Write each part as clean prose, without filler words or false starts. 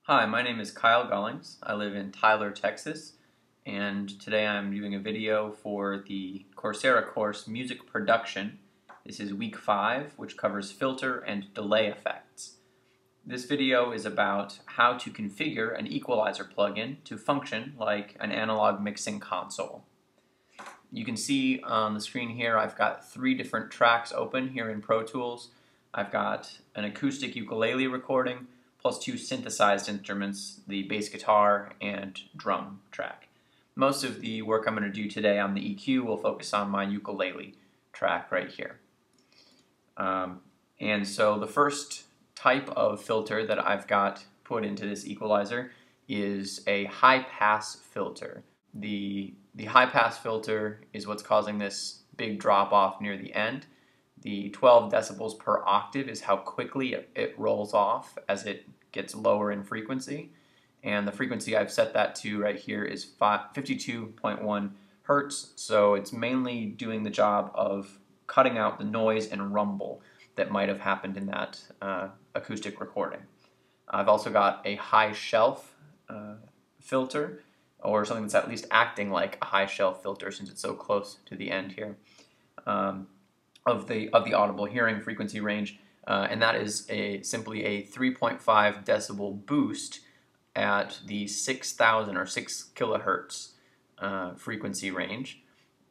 Hi, my name is Kyle Gullings. I live in Tyler, Texas, and today I'm doing a video for the Coursera course Music Production. This is week 5, which covers filter and delay effects. This video is about how to configure an equalizer plugin to function like an analog mixing console. You can see on the screen here I've got 3 different tracks open here in Pro Tools. I've got an acoustic ukulele recording, plus 2 synthesized instruments, the bass guitar and drum track. Most of the work I'm going to do today on the EQ will focus on my ukulele track right here. And so the first type of filter that I've got put into this equalizer is a high-pass filter. The high-pass filter is what's causing this big drop-off near the end. The 12 decibels per octave is how quickly it rolls off as it gets lower in frequency. And the frequency I've set that to right here is 52.1 hertz, so it's mainly doing the job of cutting out the noise and rumble that might have happened in that acoustic recording. I've also got a high shelf filter, or something that's at least acting like a high shelf filter since it's so close to the end here. Of the audible hearing frequency range, and that is simply a 3.5 decibel boost at the 6,000 or 6 kilohertz frequency range.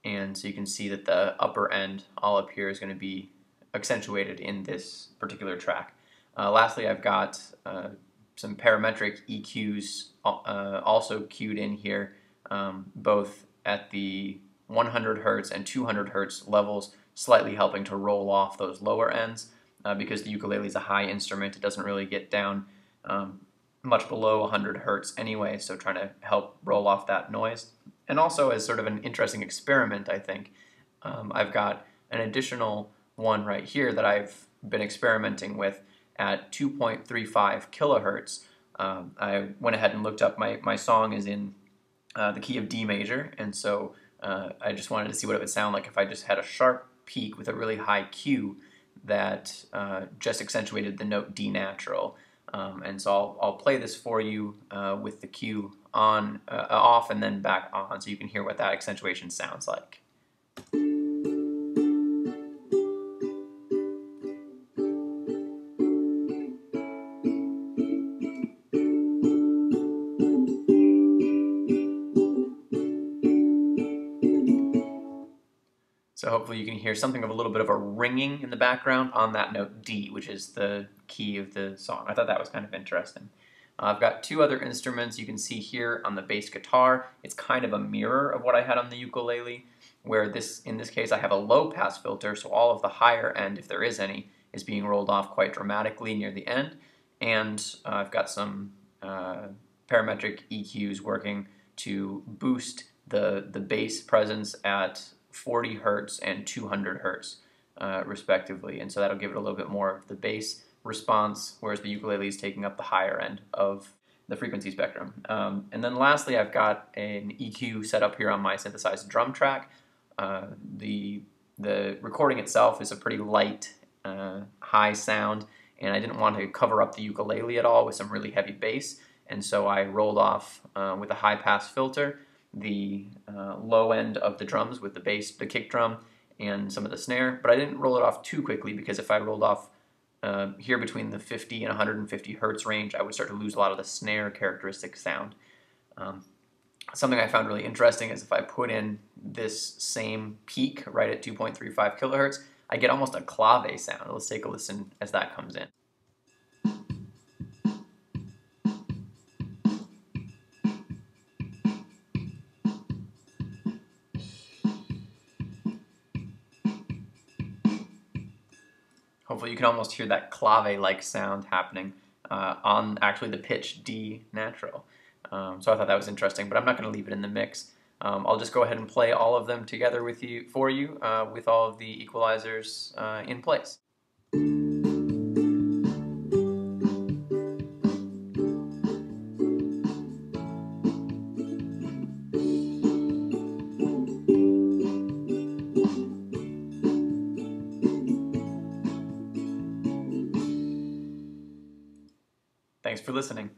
And so you can see that the upper end all up here is going to be accentuated in this particular track. Lastly, I've got some parametric EQs also queued in here, both at the 100 hertz and 200 hertz levels, slightly helping to roll off those lower ends. Because the ukulele is a high instrument, it doesn't really get down much below 100 hertz anyway, so trying to help roll off that noise. And also as sort of an interesting experiment, I think, I've got an additional one right here that I've been experimenting with at 2.35 kilohertz. I went ahead and looked up, my song is in the key of D major, and so I just wanted to see what it would sound like if I just had a sharp peak with a really high Q that just accentuated the note D natural. And so I'll play this for you with the Q on, off and then back on, so you can hear what that accentuation sounds like. So hopefully you can hear something of a little bit of a ringing in the background on that note D, which is the key of the song. I thought that was kind of interesting. I've got 2 other instruments you can see here on the bass guitar. It's kind of a mirror of what I had on the ukulele, where in this case I have a low pass filter, so all of the higher end, if there is any, is being rolled off quite dramatically near the end. And I've got some parametric EQs working to boost the bass presence at 40 hertz and 200 hertz respectively, and so that'll give it a little bit more of the bass response, whereas the ukulele is taking up the higher end of the frequency spectrum. And then lastly, I've got an EQ set up here on my synthesized drum track. The recording itself is a pretty light, high sound, and I didn't want to cover up the ukulele at all with some really heavy bass, and so I rolled off with a high pass filter the low end of the drums with the bass, the kick drum, and some of the snare, but I didn't roll it off too quickly, because if I rolled off here between the 50 and 150 hertz range, I would start to lose a lot of the snare characteristic sound. Something I found really interesting is if I put in this same peak right at 2.35 kilohertz, I get almost a clave sound. Let's take a listen as that comes in. Hopefully you can almost hear that clave-like sound happening on actually the pitch D natural. So I thought that was interesting, but I'm not going to leave it in the mix. I'll just go ahead and play all of them together with you with all of the equalizers in place. Thanks for listening.